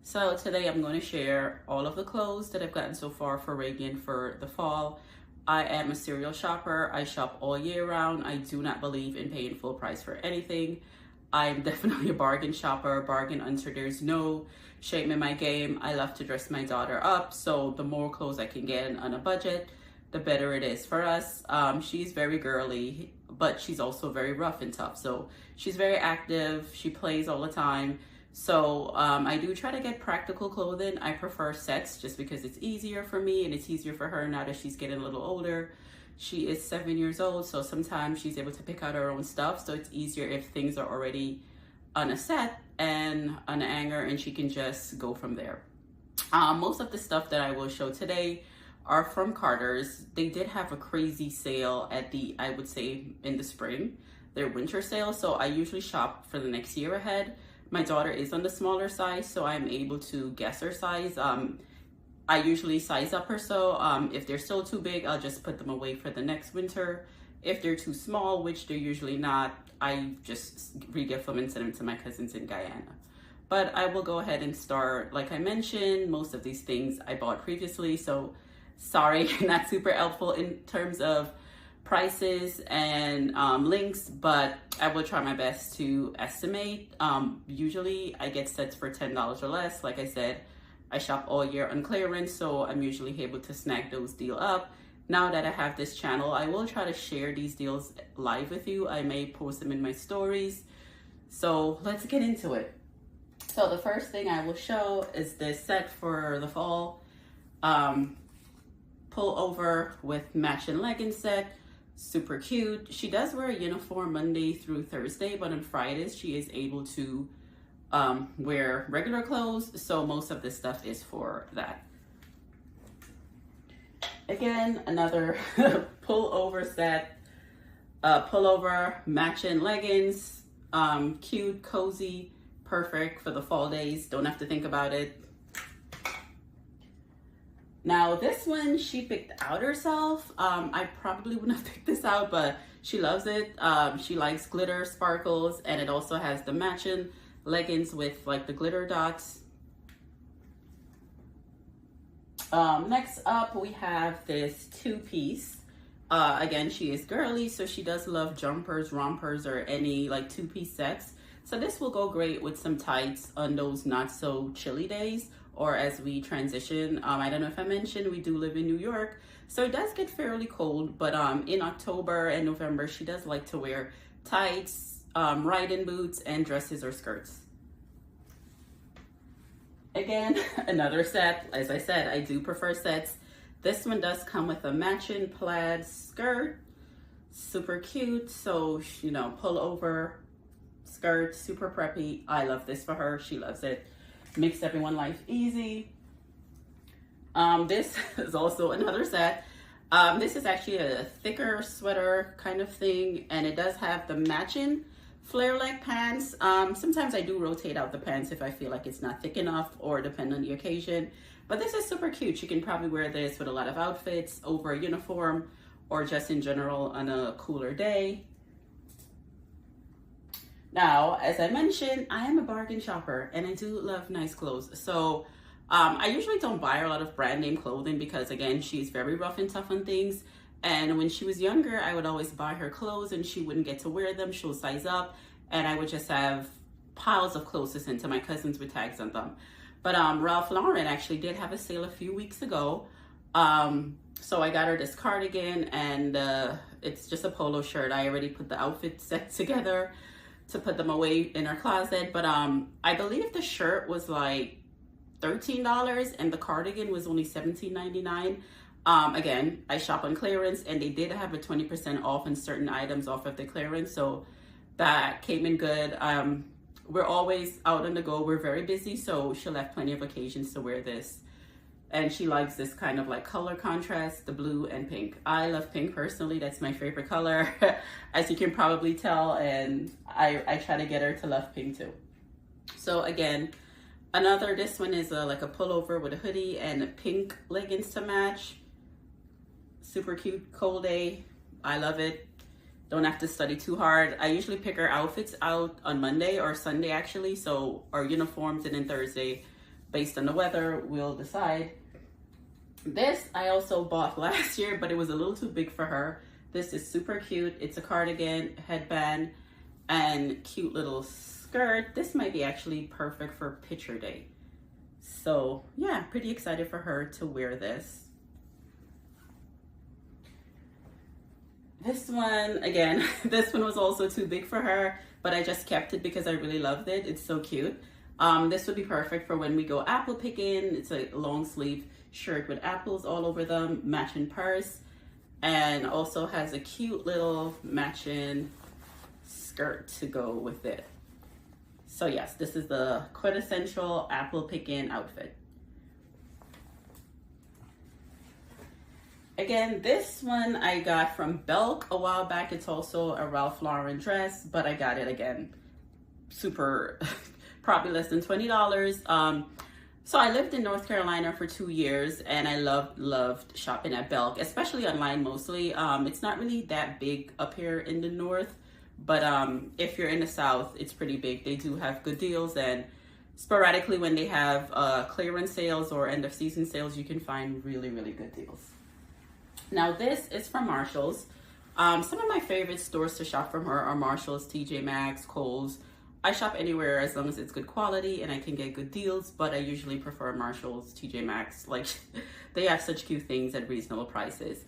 So today I'm going to share all of the clothes that I've gotten so far for Reagan for the fall. I am a serial shopper. I shop all year round. I do not believe in paying full price for anything. I'm definitely a bargain shopper, bargain hunter. There's no shame in my game. I love to dress my daughter up, so the more clothes I can get on a budget, the better it is for us. She's very girly, but she's also very rough and tough. So she's very active. She plays all the time. So I do try to get practical clothing. I prefer sets just because it's easier for me and it's easier for her now that she's getting a little older. She is 7 years old, so sometimes she's able to pick out her own stuff. So it's easier if things are already on a set and on an hanger, and she can just go from there. Most of the stuff that I will show today are from Carter's. They did have a crazy sale at I would say in the spring, their winter sale. So I usually shop for the next year ahead. My daughter is on the smaller size, so I'm able to guess her size. I usually size up her, so if they're still too big, I'll just put them away for the next winter. If they're too small, which they're usually not, I just re-gift them and send them to my cousins in Guyana. But I will go ahead and start. Like I mentioned, most of these things I bought previously, so sorry, not super helpful in terms of prices and links, but I will try my best to estimate. Usually I get sets for $10 or less. Like I said, I shop all year on clearance, so I'm usually able to snag those deals up. Now that I have this channel, I will try to share these deals live with you. I may post them in my stories. So let's get into it. So the first thing I will show is this set for the fall. Pull over with matching leggings set. Super cute. She does wear a uniform Monday through Thursday, but on Fridays she is able to wear regular clothes, so most of this stuff is for that. Again, another pullover set, pullover matching leggings, cute, cozy, perfect for the fall days. Don't have to think about it. Now this one she picked out herself. I probably wouldn't have picked this out, but she loves it. She likes glitter, sparkles, and it also has the matching leggings with like the glitter dots. Next up we have this two-piece. Again, she is girly, so she does love jumpers, rompers, or any like two-piece sets. So this will go great with some tights on those not so chilly days, or as we transition. I don't know if I mentioned, we do live in New York, so it does get fairly cold, but in October and November, she does like to wear tights, riding boots, and dresses or skirts. Again, another set. As I said, I do prefer sets. This one does come with a matching plaid skirt. Super cute, so, you know, pull over skirt, super preppy. I love this for her. She loves it. Makes everyone's life easy. This is also another set. This is actually a thicker sweater kind of thing, and it does have the matching flare leg pants. Sometimes I do rotate out the pants if I feel like it's not thick enough, or depend on the occasion. But this is super cute. You can probably wear this with a lot of outfits, over a uniform, or just in general on a cooler day. Now, as I mentioned, I am a bargain shopper and I do love nice clothes. So I usually don't buy her a lot of brand name clothing because, again, she's very rough and tough on things. And when she was younger, I would always buy her clothes and she wouldn't get to wear them. She'll size up and I would just have piles of clothes to send to my cousins with tags on them. But Ralph Lauren actually did have a sale a few weeks ago. So I got her this cardigan, and it's just a polo shirt. I already put the outfit set together to put them away in her closet, but I believe the shirt was like $13 and the cardigan was only $17.99. Again, I shop on clearance, and they did have a 20% off on certain items off of the clearance, so that came in good. We're always out on the go. We're very busy, so she'll have plenty of occasions to wear this. And she likes this kind of like color contrast, the blue and pink. I love pink personally. That's my favorite color, as you can probably tell. And I try to get her to love pink too. So again, this one is like a pullover with a hoodie and pink leggings to match. Super cute, cold day. I love it. Don't have to study too hard. I usually pick our outfits out on Monday or Sunday actually. So our uniforms, and then Thursday based on the weather, we'll decide. This I also bought last year, but it was a little too big for her. This is super cute. It's a cardigan, headband, and cute little skirt. This might be actually perfect for picture day. So yeah, pretty excited for her to wear this. This one, again, this one was also too big for her, but I just kept it because I really loved it. It's so cute. This would be perfect for when we go apple picking. It's a long sleeve shirt with apples all over them, matching purse, and also has a cute little matching skirt to go with it. So yes, this is the quintessential apple picking outfit. Again, this one I got from Belk a while back. It's also a Ralph Lauren dress, but I got it again, super, probably less than $20. So I lived in North Carolina for 2 years, and I loved shopping at Belk, especially online mostly. It's not really that big up here in the North, but if you're in the South, it's pretty big. They do have good deals, and sporadically when they have clearance sales or end of season sales, you can find really, really good deals. Now this is from Marshall's. Some of my favorite stores to shop from her are Marshall's, TJ Maxx, Kohl's. I shop anywhere as long as it's good quality and I can get good deals, but I usually prefer Marshall's, TJ Maxx. Like, they have such cute things at reasonable prices.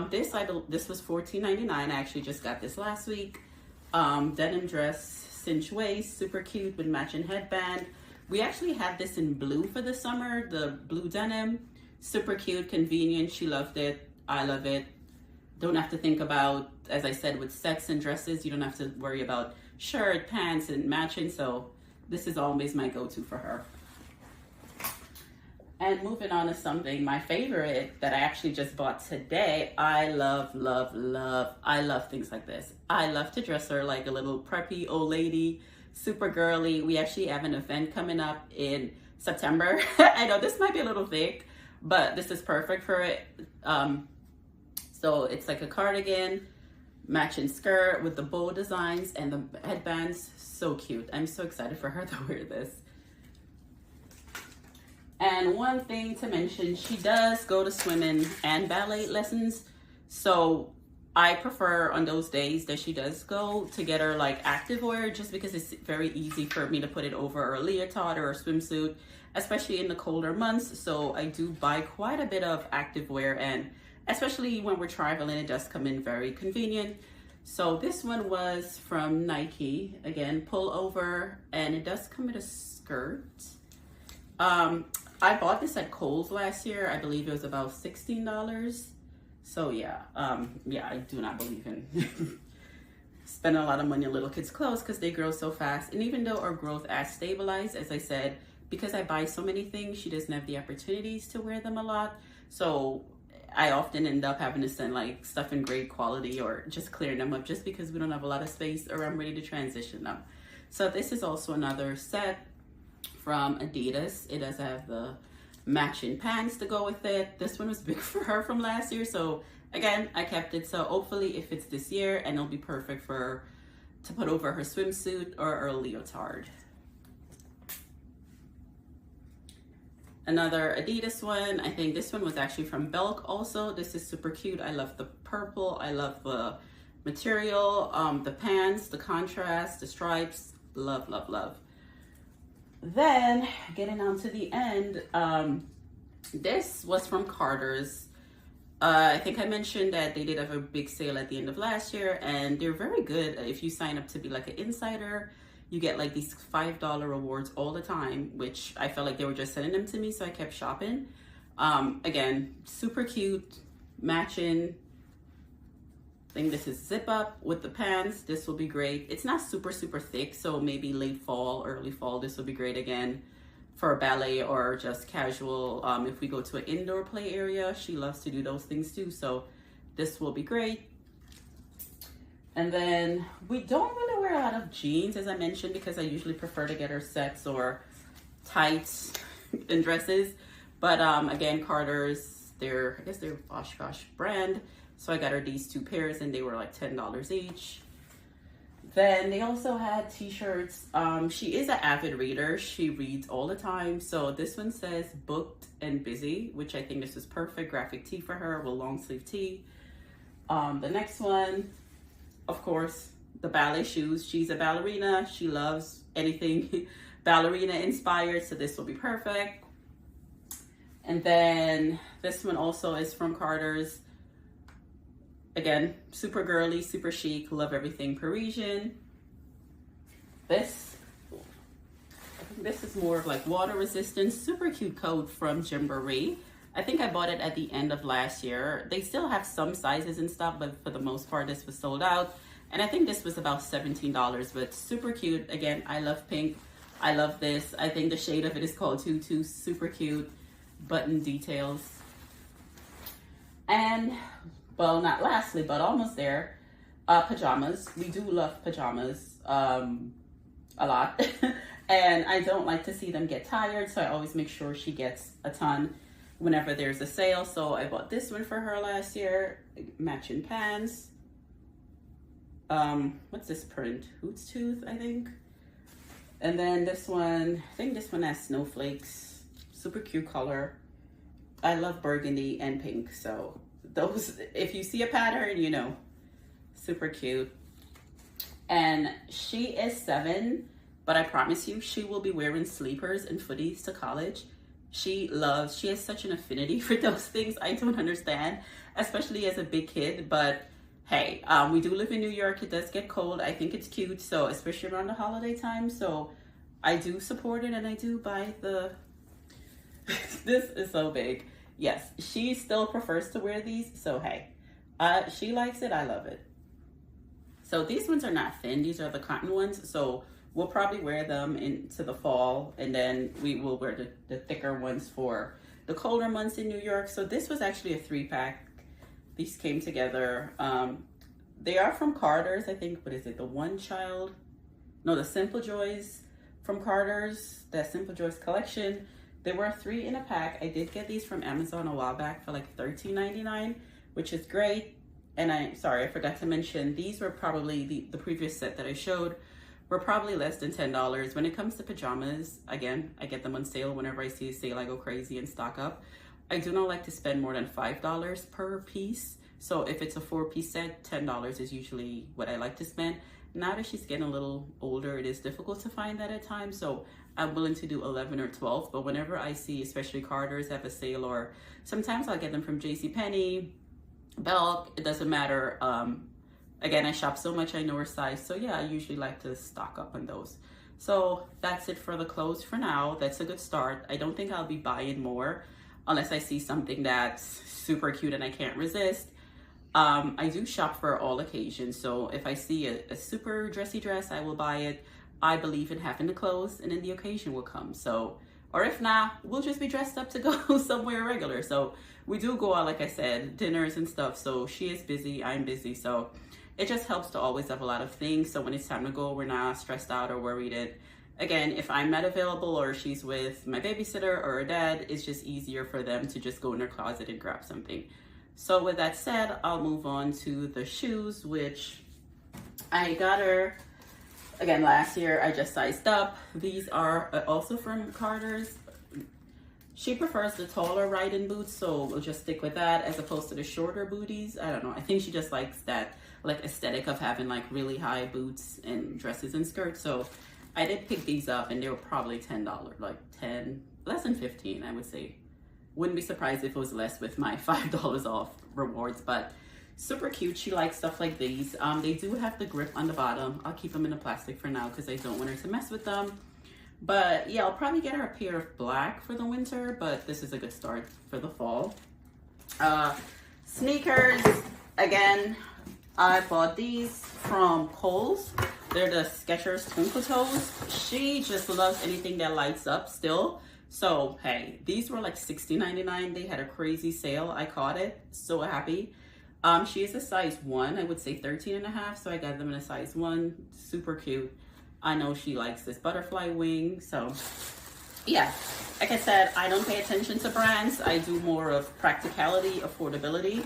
This was $14.99. I actually just got this last week. Denim dress, cinch waist, super cute with matching headband. We actually had this in blue for the summer, the blue denim. Super cute, convenient. She loved it. I love it. Don't have to think about, as I said, with sets and dresses, you don't have to worry about shirt, pants, and matching. So this is always my go-to for her. And moving on to something, my favorite that I actually just bought today. I love things like this. I love to dress her like a little preppy old lady, super girly. We actually have an event coming up in September. I know this might be a little thick, but this is perfect for it. So it's like a cardigan, matching skirt with the bow designs and the headbands. So cute. I'm so excited for her to wear this. And one thing to mention, she does go to swimming and ballet lessons. So I prefer on those days that she does go to get her like activewear, just because it's very easy for me to put it over a leotard or a swimsuit, especially in the colder months. So I do buy quite a bit of activewear, and especially when we're traveling, it does come in very convenient. So this one was from Nike, again, pull over, and it does come with a skirt. I bought this at Kohl's last year. I believe it was about $16. So yeah, I do not believe in spending a lot of money on little kids' clothes because they grow so fast. And even though our growth has stabilized, as I said, because I buy so many things, she doesn't have the opportunities to wear them a lot. So I often end up having to send like stuff in great quality or just clearing them up just because we don't have a lot of space or I'm ready to transition them. So this is also another set from Adidas. It does have the matching pants to go with it. This one was big for her from last year, so again, I kept it. So hopefully it fits this year and it'll be perfect for her to put over her swimsuit or her leotard. Another Adidas one. I think this one was actually from Belk also. This is super cute. I love the purple. I love the material, the pants, the contrast, the stripes. Love, love, love. Then getting on to the end, this was from Carter's. I think I mentioned that they did have a big sale at the end of last year, and they're very good. If you sign up to be like an insider, you get like these $5 rewards all the time, which I felt like they were just sending them to me, so I kept shopping. Again, super cute, matching. I think this is zip up with the pants. This will be great. It's not super thick, so maybe late fall, early fall, this will be great again for a ballet or just casual. If we go to an indoor play area, she loves to do those things too, so this will be great. And then we don't really wear a lot of jeans, as I mentioned, because I usually prefer to get her sets or tights and dresses. But again, Carter's, I guess they're Oshkosh brand. So I got her these two pairs and they were like $10 each. Then they also had t-shirts. She is an avid reader. She reads all the time. So this one says booked and busy, which I think this is perfect graphic tee for her with long sleeve tee. The next one, of course, the ballet shoes. She's a ballerina. She loves anything ballerina inspired. So this will be perfect. And then this one also is from Carter's. Again, super girly, super chic, love everything Parisian. This is more of like water resistant, super cute coat from Gymboree. I think I bought it at the end of last year. They still have some sizes and stuff, but for the most part, this was sold out. And I think this was about $17, but super cute. Again, I love pink. I love this. I think the shade of it is called Tutu, super cute. Button details. And well, not lastly, but almost there, pajamas. We do love pajamas a lot. And I don't like to see them get tired, so I always make sure she gets a ton whenever there's a sale. So I bought this one for her last year, matching pants. What's this print? Hootstooth, I think. And then this one, I think this one has snowflakes. Super cute color. I love burgundy and pink, so those, if you see a pattern, you know, super cute. And she is 7, but I promise you, she will be wearing sleepers and footies to college. She has such an affinity for those things. I don't understand, especially as a big kid, but hey, we do live in New York. It does get cold. I think it's cute, so especially around the holiday time. So I do support it, and I do buy the, this is so big. Yes, she still prefers to wear these, so hey, she likes it, I love it. So these ones are not thin, these are the cotton ones, so we'll probably wear them into the fall, and then we will wear the thicker ones for the colder months in New York. So this was actually a 3-pack. These came together. They are from Carter's, I think, what is it, the Simple Joys from Carter's, that Simple Joys collection. There were 3 in a pack. I did get these from Amazon a while back for like $13.99, which is great. And I forgot to mention, these were probably the previous set that I showed were probably less than $10. When it comes to pajamas, again, I get them on sale. Whenever I see a sale, I go crazy and stock up. I do not like to spend more than $5 per piece. So if it's a 4-piece set, $10 is usually what I like to spend. Now that she's getting a little older, it is difficult to find that at times. So I'm willing to do 11 or 12. But whenever I see, especially Carter's have a sale, or sometimes I'll get them from JCPenney, Belk, it doesn't matter. Again, I shop so much, I know her size. So yeah, I usually like to stock up on those. So that's it for the clothes for now. That's a good start. I don't think I'll be buying more unless I see something that's super cute and I can't resist. I do shop for all occasions. So if I see a super dressy dress, I will buy it. I believe in having the clothes, and then the occasion will come. So, or if not, we'll just be dressed up to go somewhere regular. So we do go out, like I said, dinners and stuff. So she is busy, I'm busy. So it just helps to always have a lot of things. So when it's time to go, we're not stressed out or worried. Again, if I'm not available or she's with my babysitter or her dad, it's just easier for them to just go in their closet and grab something. So with that said, I'll move on to the shoes, which I got her, again, last year. I just sized up. These are also from Carter's. She prefers the taller riding boots, so we'll just stick with that as opposed to the shorter booties. I don't know. I think she just likes that like aesthetic of having like really high boots and dresses and skirts. So I did pick these up, and they were probably $10, like 10, less than 15, I would say. Wouldn't be surprised if it was less with my $5 off rewards, but super cute. She likes stuff like these. They do have the grip on the bottom. I'll keep them in the plastic for now because I don't want her to mess with them. But yeah, I'll probably get her a pair of black for the winter, but this is a good start for the fall. Sneakers, again, I bought these from Kohl's. They're the Skechers Twinkle Toes. She just loves anything that lights up still. So, hey, these were like $60.99. They had a crazy sale. I caught it. So happy. She is a size 1. I would say 13.5. So I got them in a size 1. Super cute. I know she likes this butterfly wing. So, yeah. Like I said, I don't pay attention to brands. I do more of practicality, affordability.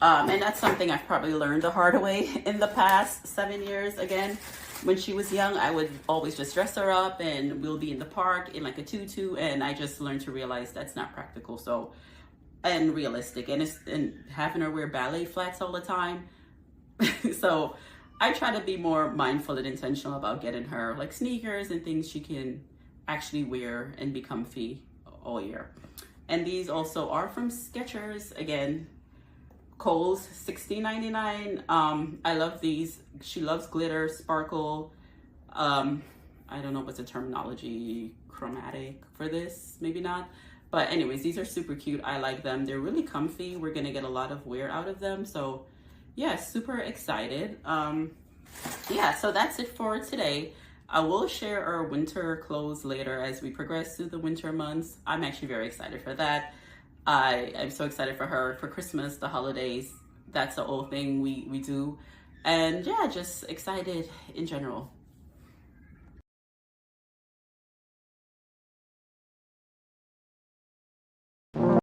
And that's something I've probably learned the hard way in the past 7 years. Again, when she was young, I would always just dress her up and we'll be in the park in like a tutu. And I just learned to realize that's not practical. So, and realistic. And having her wear ballet flats all the time. So I try to be more mindful and intentional about getting her like sneakers and things she can actually wear and be comfy all year. And these also are from Skechers. Again, Kohl's, $16.99. I love these. She loves glitter, sparkle. I don't know what's the terminology, chromatic for this, maybe not. But anyways, these are super cute. I like them. They're really comfy. We're gonna get a lot of wear out of them. So yeah, super excited. Yeah, so that's it for today. I will share our winter clothes later as we progress through the winter months. I'm actually very excited for that. I'm so excited for her for Christmas, the holidays. That's the old thing we do. And yeah, just excited in general.